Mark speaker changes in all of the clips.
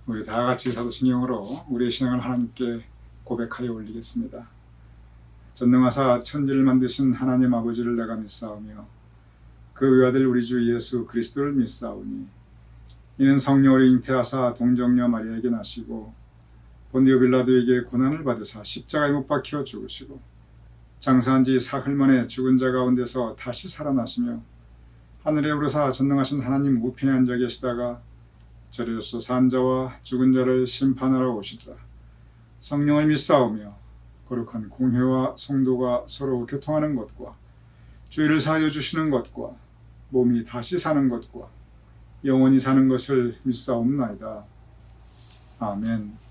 Speaker 1: 우리 다 같이 사도신경으로 우리의 신앙을 하나님께 고백하여 올리겠습니다. 전능하사 천지를 만드신 하나님 아버지를 내가 믿사오며 그 외아들 우리 주 예수 그리스도를 믿사오니 이는 성령으로 잉태하사 동정녀 마리아에게 나시고 본디오 빌라도에게 고난을 받으사 십자가에 못 박혀 죽으시고 장사한 지 사흘 만에 죽은 자 가운데서 다시 살아나시며 하늘에 오르사 전능하신 하나님 우편에 앉아 계시다가 저리로서 산 자와 죽은 자를 심판하러 오시리라. 성령을 믿사오며 거룩한 공회와 성도가 서로 교통하는 것과 죄를 사하여 주시는 것과 몸이 다시 사는 것과 영원히 사는 것을 믿사옵나이다. 아멘.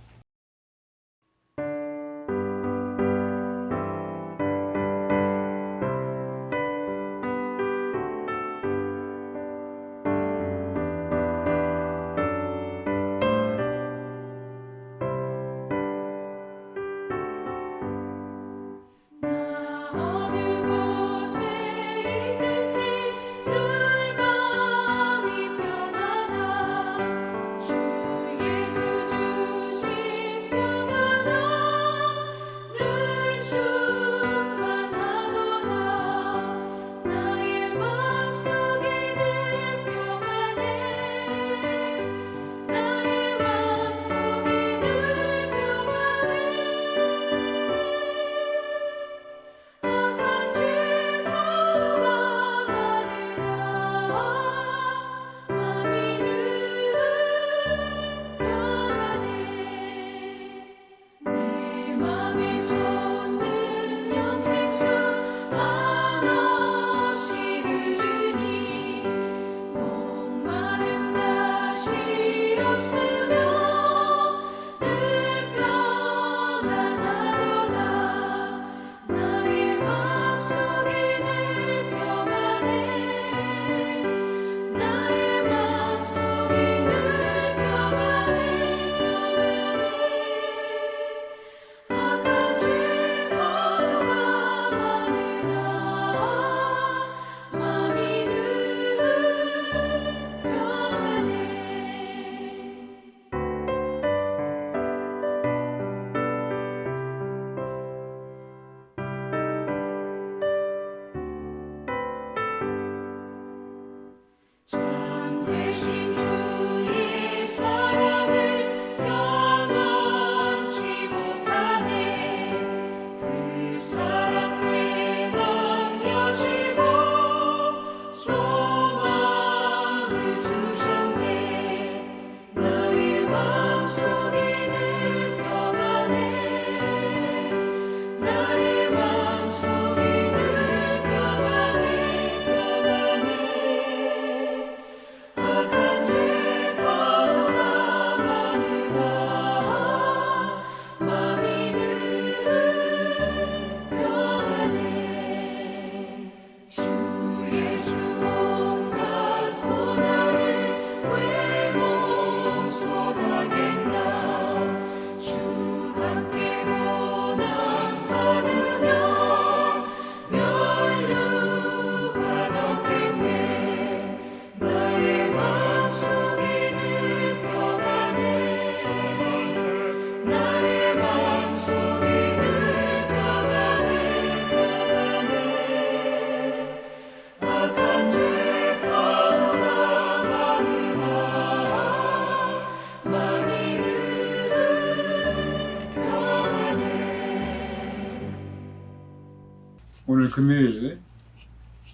Speaker 1: 오늘 금요일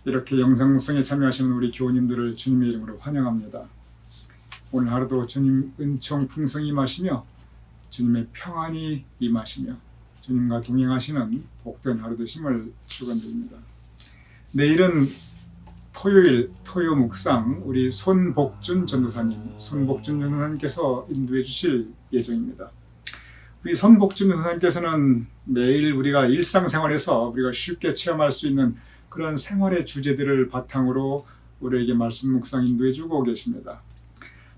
Speaker 1: 이렇게 영상 묵상에 참여하시는 우리 교우님들을 주님의 이름으로 환영합니다. 오늘 하루도 주님 은총 풍성히 임하시며 주님의 평안이 임하시며 주님과 동행하시는 복된 하루 되심을 축원드립니다. 내일은 토요일 토요 묵상 우리 손복준 전도사님께서 인도해 주실 예정입니다. 우리 손복준 전도사님께서는 매일 우리가 일상생활에서 우리가 쉽게 체험할 수 있는 그런 생활의 주제들을 바탕으로 우리에게 말씀 묵상 인도해 주고 계십니다.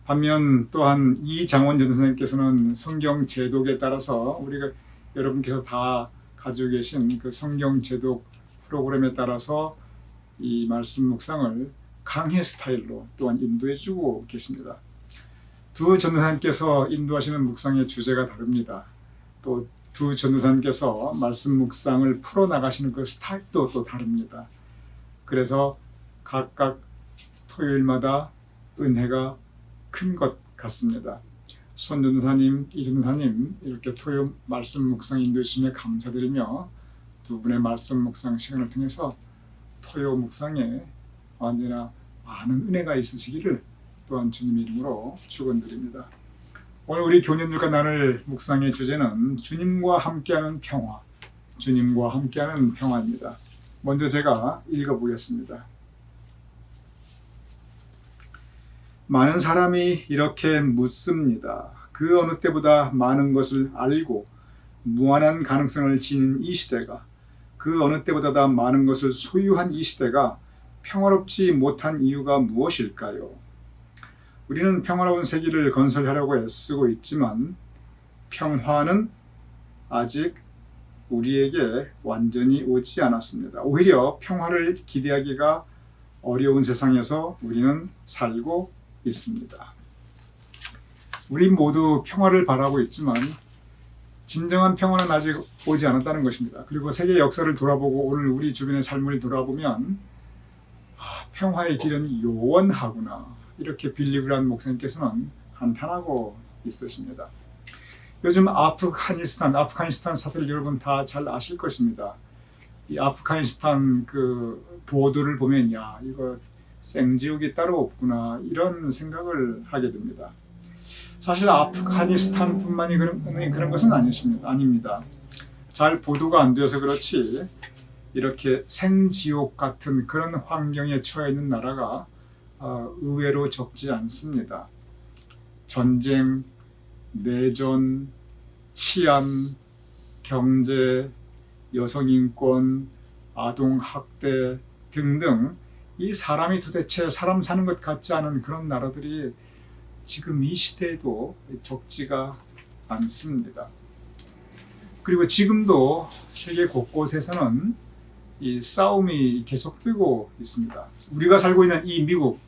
Speaker 1: 반면 또한 이장원 전도사님께서는 성경 제독에 따라서 우리가 여러분께서 다 가지고 계신 그 성경 제독 프로그램에 따라서 이 말씀 묵상을 강해 스타일로 또한 인도해 주고 계십니다. 두 전도사님께서 인도하시는 묵상의 주제가 다릅니다. 또 두 전도사님께서 말씀 묵상을 풀어나가시는 그 스타일도 또 다릅니다. 그래서 각각 토요일마다 은혜가 큰 것 같습니다. 손 전도사님, 이 전도사님 이렇게 토요 말씀 묵상 인도해 주심에 감사드리며 두 분의 말씀 묵상 시간을 통해서 토요 묵상에 언제나 많은 은혜가 있으시기를 또한 주님의 이름으로 축원드립니다. 오늘 우리 교우님들과 나눌 묵상의 주제는 주님과 함께하는 평화, 주님과 함께하는 평화입니다. 먼저 제가 읽어보겠습니다. 많은 사람이 이렇게 묻습니다. 그 어느 때보다 많은 것을 알고 무한한 가능성을 지닌 이 시대가, 그 어느 때보다 많은 것을 소유한 이 시대가 평화롭지 못한 이유가 무엇일까요? 우리는 평화로운 세계를 건설하려고 애쓰고 있지만 평화는 아직 우리에게 완전히 오지 않았습니다. 오히려 평화를 기대하기가 어려운 세상에서 우리는 살고 있습니다. 우리 모두 평화를 바라고 있지만 진정한 평화는 아직 오지 않았다는 것입니다. 그리고 세계 역사를 돌아보고 오늘 우리 주변의 삶을 돌아보면 평화의 길은 요원하구나, 이렇게 빌리브란 목사님께서는 한탄하고 있으십니다. 요즘 아프가니스탄 사태를 여러분 다 잘 아실 것입니다. 이 아프가니스탄 그 보도를 보면 이거 생지옥이 따로 없구나, 이런 생각을 하게 됩니다. 사실 아프가니스탄뿐만이 그런 것은 아닙니다. 잘 보도가 안 되어서 그렇지 이렇게 생지옥 같은 그런 환경에 처해 있는 나라가 의외로 적지 않습니다. 전쟁, 내전, 치안, 경제, 여성인권, 아동학대 등등 이 사람이 도대체 사람 사는 것 같지 않은 그런 나라들이 지금 이 시대에도 적지가 않습니다. 그리고 지금도 세계 곳곳에서는 이 싸움이 계속되고 있습니다. 우리가 살고 있는 이 미국,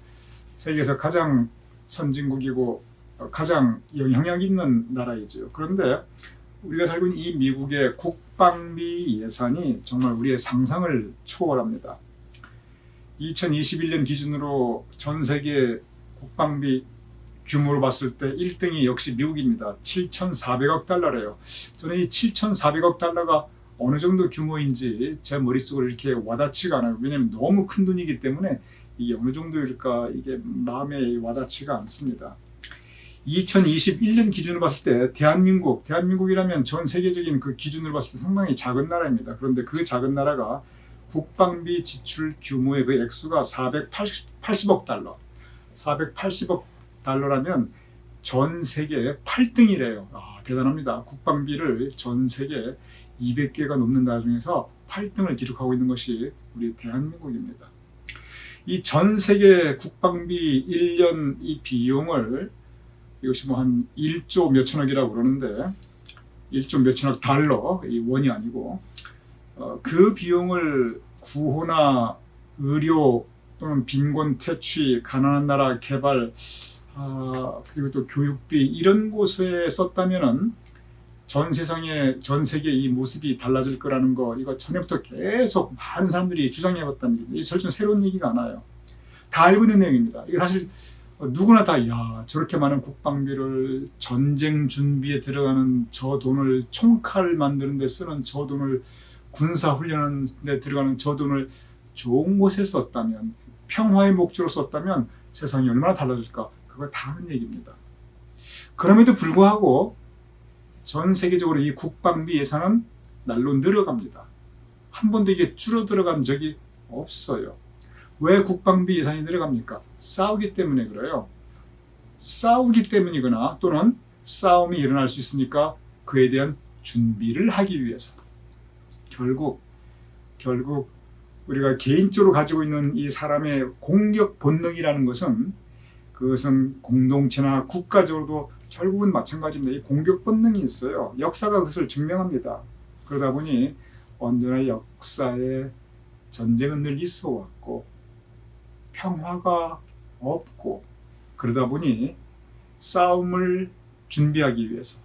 Speaker 1: 세계에서 가장 선진국이고 가장 영향력 있는 나라이죠. 그런데 우리가 살고 있는 이 미국의 국방비 예산이 정말 우리의 상상을 초월합니다. 2021년 기준으로 전 세계 국방비 규모로 봤을 때 1등이 역시 미국입니다. 7,400억 달러래요. 저는 이 7,400억 달러가 어느 정도 규모인지 제 머릿속으로 이렇게 와닿지가 않아요. 왜냐하면 너무 큰 돈이기 때문에 이게 어느 정도일까, 이게 마음에 와닿지가 않습니다. 2021년 기준으로 봤을 때 대한민국이라면 전 세계적인 그 기준으로 봤을 때 상당히 작은 나라입니다. 그런데 그 작은 나라가 국방비 지출 규모의 그 액수가 480억 달러, 480억 달러라면 전 세계 8등이래요. 대단합니다. 국방비를 전 세계 200개가 넘는 나라 중에서 8등을 기록하고 있는 것이 우리 대한민국입니다. 이 전 세계 국방비 1년 이 비용을, 이것이 뭐 한 1조 몇천억이라고 그러는데 1조 몇천억 달러, 이 원이 아니고 그 비용을 구호나 의료 또는 빈곤 퇴치, 가난한 나라 개발, 그리고 또 교육비 이런 곳에 썼다면은 전 세계 이 모습이 달라질 거라는 거, 이거 전에부터 계속 많은 사람들이 주장해왔다는 얘기입니다. 이 설정 새로운 얘기가 아니에요. 다 알고 있는 내용입니다. 이거 사실 누구나 다 저렇게 많은 국방비를 전쟁 준비에 들어가는 저 돈을, 총칼 만드는 데 쓰는 저 돈을, 군사 훈련하는 데 들어가는 저 돈을 좋은 곳에 썼다면, 평화의 목적으로 썼다면 세상이 얼마나 달라질까, 그거 다 아는 얘기입니다. 그럼에도 불구하고 전 세계적으로 이 국방비 예산은 날로 늘어갑니다. 한 번도 이게 줄어들어간 적이 없어요. 왜 국방비 예산이 늘어갑니까? 싸우기 때문에 그래요. 싸우기 때문이거나 또는 싸움이 일어날 수 있으니까 그에 대한 준비를 하기 위해서. 결국 우리가 개인적으로 가지고 있는 이 사람의 공격 본능이라는 것은, 그것은 공동체나 국가적으로도 결국은 마찬가지입니다. 이 공격 본능이 있어요. 역사가 그것을 증명합니다. 그러다 보니 언제나 역사에 전쟁은 늘 있어 왔고 평화가 없고, 그러다 보니 싸움을 준비하기 위해서,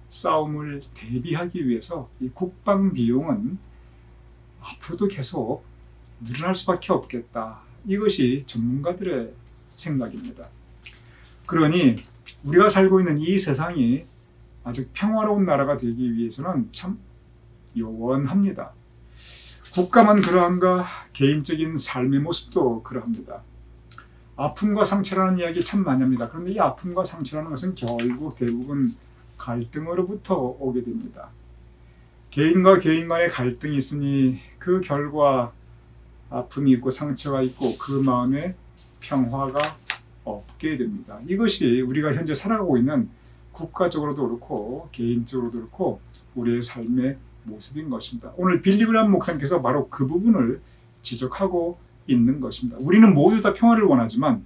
Speaker 1: 싸움을 대비하기 위해서 이 국방 비용은 앞으로도 계속 늘어날 수밖에 없겠다. 이것이 전문가들의 생각입니다. 그러니 우리가 살고 있는 이 세상이 아직 평화로운 나라가 되기 위해서는 참 요원합니다. 국가만 그러한가, 개인적인 삶의 모습도 그러합니다. 아픔과 상처라는 이야기 참 많이 합니다. 그런데 이 아픔과 상처라는 것은 결국 대부분 갈등으로부터 오게 됩니다. 개인과 개인 간의 갈등이 있으니 그 결과 아픔이 있고 상처가 있고 그 마음에 평화가 없게 됩니다. 이것이 우리가 현재 살아가고 있는 국가적으로도 그렇고 개인적으로도 그렇고 우리의 삶의 모습인 것입니다. 오늘 빌리 그레이엄 목사님께서 바로 그 부분을 지적하고 있는 것입니다. 우리는 모두 다 평화를 원하지만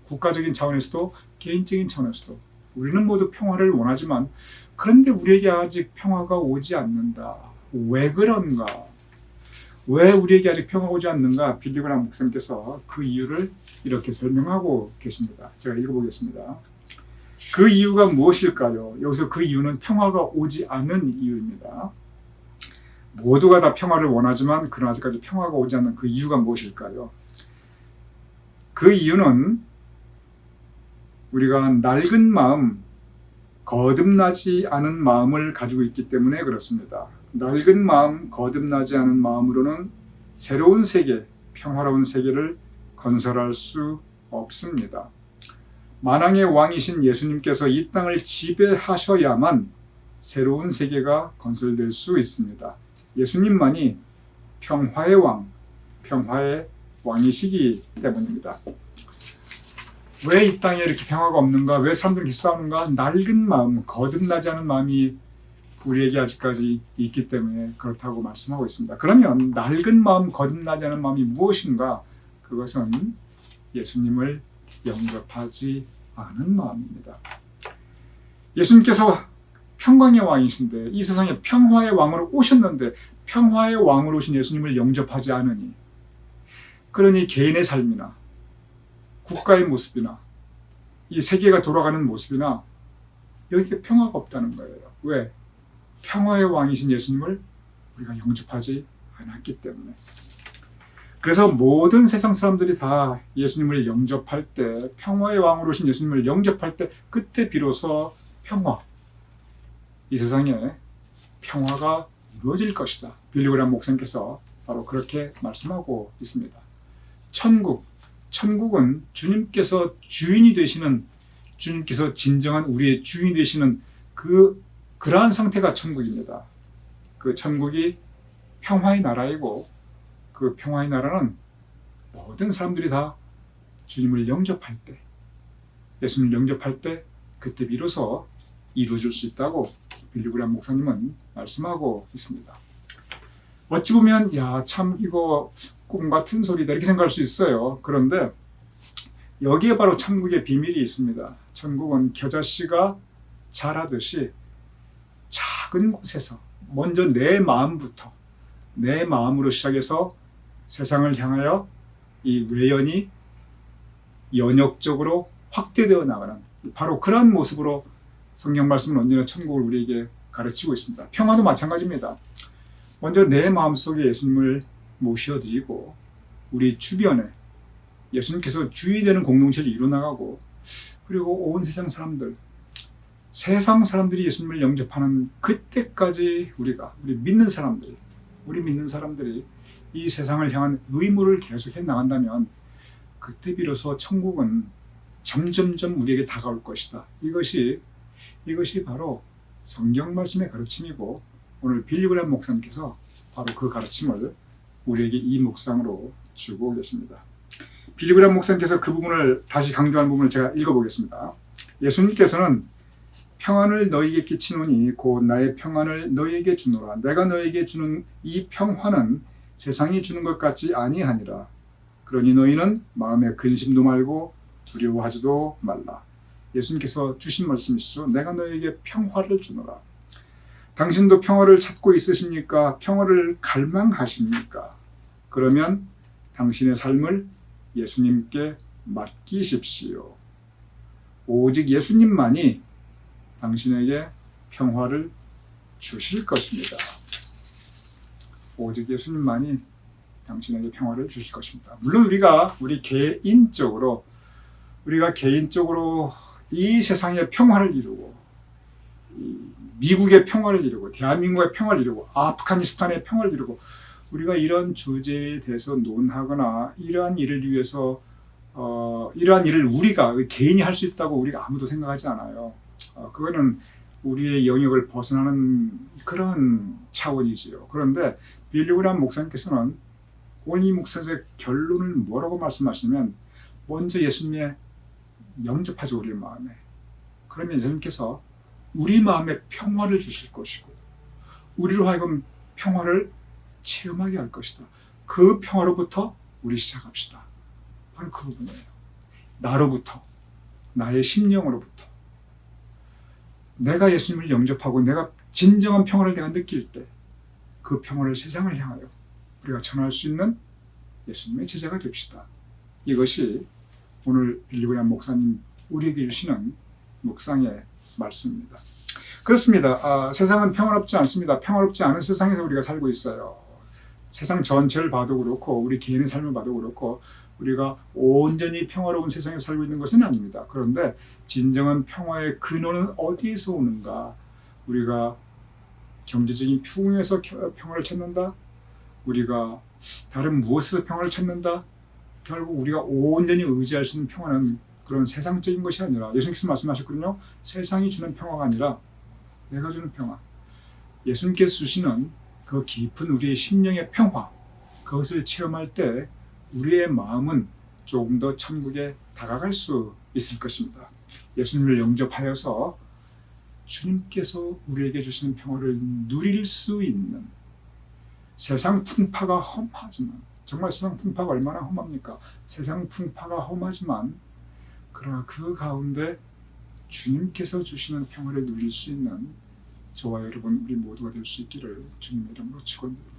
Speaker 1: 국가적인 차원에서도 개인적인 차원에서도 우리는 모두 평화를 원하지만 그런데 우리에게 아직 평화가 오지 않는다. 왜 그런가? 왜 우리에게 아직 평화가 오지 않는가? 빌리 그레이엄 목사님께서 그 이유를 이렇게 설명하고 계십니다. 제가 읽어보겠습니다. 그 이유가 무엇일까요? 여기서 그 이유는 평화가 오지 않은 이유입니다. 모두가 다 평화를 원하지만 그러나 아직까지 평화가 오지 않는 그 이유가 무엇일까요? 그 이유는 우리가 낡은 마음, 거듭나지 않은 마음을 가지고 있기 때문에 그렇습니다. 낡은 마음, 거듭나지 않은 마음으로는 새로운 세계, 평화로운 세계를 건설할 수 없습니다. 만왕의 왕이신 예수님께서 이 땅을 지배하셔야만 새로운 세계가 건설될 수 있습니다. 예수님만이 평화의 왕, 평화의 왕이시기 때문입니다. 왜 이 땅에 이렇게 평화가 없는가? 왜 사람들이 싸우는가? 낡은 마음, 거듭나지 않은 마음이 우리에게 아직까지 있기 때문에 그렇다고 말씀하고 있습니다. 그러면 낡은 마음, 거듭나지 않은 마음이 무엇인가? 그것은 예수님을 영접하지 않은 마음입니다. 예수님께서 평강의 왕이신데 이 세상에 평화의 왕으로 오셨는데 평화의 왕으로 오신 예수님을 영접하지 않으니, 그러니 개인의 삶이나 국가의 모습이나 이 세계가 돌아가는 모습이나 여기에 평화가 없다는 거예요. 왜? 평화의 왕이신 예수님을 우리가 영접하지 않았기 때문에. 그래서 모든 세상 사람들이 다 예수님을 영접할 때, 평화의 왕으로 오신 예수님을 영접할 때 그때 비로소 평화, 이 세상에 평화가 이루어질 것이다. 빌리 그레이엄 목사님께서 바로 그렇게 말씀하고 있습니다. 천국은 주님께서 주인이 되시는, 주님께서 진정한 우리의 주인이 되시는 그러한 상태가 천국입니다. 그 천국이 평화의 나라이고 그 평화의 나라는 모든 사람들이 다 주님을 영접할 때, 예수님을 영접할 때 그때 비로소 이루어질 수 있다고 빌리 그레이엄 목사님은 말씀하고 있습니다. 어찌 보면 참 이거 꿈 같은 소리다 이렇게 생각할 수 있어요. 그런데 여기에 바로 천국의 비밀이 있습니다. 천국은 겨자씨가 자라듯이 작은 곳에서 먼저 내 마음부터, 내 마음으로 시작해서 세상을 향하여 이 외연이 연역적으로 확대되어 나가는 바로 그런 모습으로 성경 말씀은 언제나 천국을 우리에게 가르치고 있습니다. 평화도 마찬가지입니다. 먼저 내 마음속에 예수님을 모셔드리고 우리 주변에 예수님께서 주인이 되는 공동체를 이루어나가고, 그리고 온 세상 사람들이 예수님을 영접하는 그때까지 우리 믿는 사람들이 이 세상을 향한 의무를 계속해 나간다면 그때 비로소 천국은 점점점 우리에게 다가올 것이다. 이것이 바로 성경 말씀의 가르침이고, 오늘 빌리 그레이엄 목사님께서 바로 그 가르침을 우리에게 이 묵상으로 주고 계십니다. 빌리 그레이엄 목사님께서 그 부분을 다시 강조한 부분을 제가 읽어보겠습니다. 예수님께서는 평안을 너희에게 끼치노니 곧 나의 평안을 너희에게 주노라. 내가 너희에게 주는 이 평화는 세상이 주는 것 같지 아니하니라. 그러니 너희는 마음에 근심도 말고 두려워하지도 말라. 예수님께서 주신 말씀이시죠. 내가 너희에게 평화를 주노라. 당신도 평화를 찾고 있으십니까? 평화를 갈망하십니까? 그러면 당신의 삶을 예수님께 맡기십시오. 오직 예수님만이 당신에게 평화를 주실 것입니다. 오직 예수님만이 당신에게 평화를 주실 것입니다. 물론 우리 개인적으로 이 세상의 평화를 이루고, 미국의 평화를 이루고, 대한민국의 평화를 이루고, 아프가니스탄의 평화를 이루고, 우리가 이런 주제에 대해서 논하거나 이러한 일을 위해서 이러한 일을 우리가 개인이 할 수 있다고 우리가 아무도 생각하지 않아요. 그거는 우리의 영역을 벗어나는 그런 차원이지요. 그런데 빌리 그레이엄 목사님께서는 오늘 이 목사의 결론을 뭐라고 말씀하시면, 먼저 예수님의 영접하죠, 우리 마음에. 그러면 예수님께서 우리 마음에 평화를 주실 것이고, 우리로 하여금 평화를 체험하게 할 것이다. 그 평화로부터 우리 시작합시다. 바로 그 부분이에요. 나로부터, 나의 심령으로부터. 내가 예수님을 영접하고 내가 진정한 평화를 내가 느낄 때, 그 평화를 세상을 향하여 우리가 전할 수 있는 예수님의 제자가 됩시다. 이것이 오늘 빌리 그레이엄 목사님 우리에게 주시는 묵상의 말씀입니다. 그렇습니다. 세상은 평화롭지 않습니다. 평화롭지 않은 세상에서 우리가 살고 있어요. 세상 전체를 봐도 그렇고, 우리 개인의 삶을 봐도 그렇고, 우리가 온전히 평화로운 세상에 살고 있는 것은 아닙니다. 그런데 진정한 평화의 근원은 어디에서 오는가? 우리가 경제적인 풍요에서 평화를 찾는다? 우리가 다른 무엇에서 평화를 찾는다? 결국 우리가 온전히 의지할 수 있는 평화는 그런 세상적인 것이 아니라, 예수님께서 말씀하셨거든요. 세상이 주는 평화가 아니라 내가 주는 평화. 예수님께서 주시는 그 깊은 우리의 심령의 평화, 그것을 체험할 때 우리의 마음은 조금 더 천국에 다가갈 수 있을 것입니다. 예수님을 영접하여서 주님께서 우리에게 주시는 평화를 누릴 수 있는, 세상 풍파가 험하지만, 정말 세상 풍파가 얼마나 험합니까? 세상 풍파가 험하지만 그러나 그 가운데 주님께서 주시는 평화를 누릴 수 있는 저와 여러분, 우리 모두가 될 수 있기를 주님의 이름으로 축원드립니다.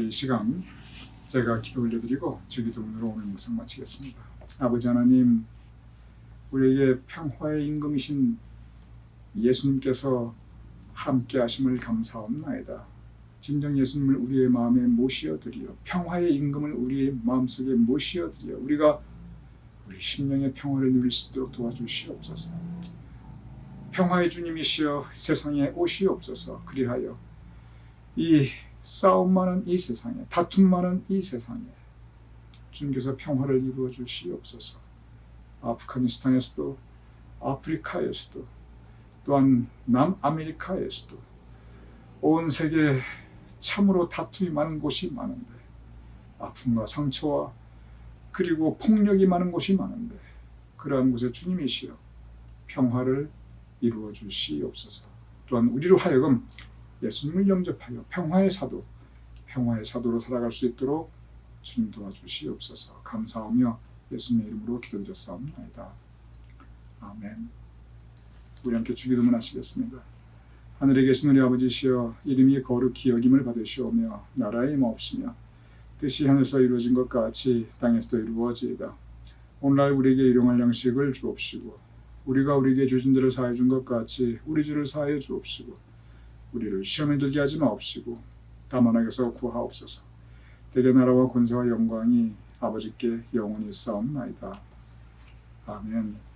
Speaker 1: 이 시간 제가 기도 올려드리고 주기도문으로 오늘 묵상 마치겠습니다. 아버지 하나님, 우리에게 평화의 임금이신 예수님께서 함께 하심을 감사합나이다. 진정 예수님을 우리의 마음에 모시어드리어 평화의 임금을 우리의 마음속에 모시어드리어 우리가 우리 심령의 평화를 누릴 수 있도록 도와주시옵소서. 평화의 주님이시여 세상에 오시옵소서. 그리하여 이 싸움 많은 이 세상에, 다툼 많은 이 세상에 주님께서 평화를 이루어 주시옵소서. 아프가니스탄에서도, 아프리카에서도, 또한 남아메리카에서도 온 세계에 참으로 다툼이 많은 곳이 많은데, 아픔과 상처와 그리고 폭력이 많은 곳이 많은데, 그러한 곳에 주님이시여 평화를 이루어 주시옵소서. 또한 우리로 하여금 예수님을 영접하여 평화의 사도로 살아갈 수 있도록 주님 도와주시옵소서. 감사하며 예수님의 이름으로 기도드렸사옵나이다. 아멘. 우리 함께 주기도문 하시겠습니다. 하늘에 계신 우리 아버지시여, 이름이 거룩히 여김을 받으시오며 나라의 임하옵시며 뜻이 하늘에서 이루어진 것 같이 땅에서도 이루어지이다. 오늘날 우리에게 일용할 양식을 주옵시고 우리가 우리에게 주신 죄를 사하여 준 것 같이 우리 죄를 사하여 주옵시고 우리를 시험에 들게 하지 마옵시고 다만 악에서 구하옵소서. 대개 나라와 권세와 영광이 아버지께 영원히 있사옵나이다. 아멘.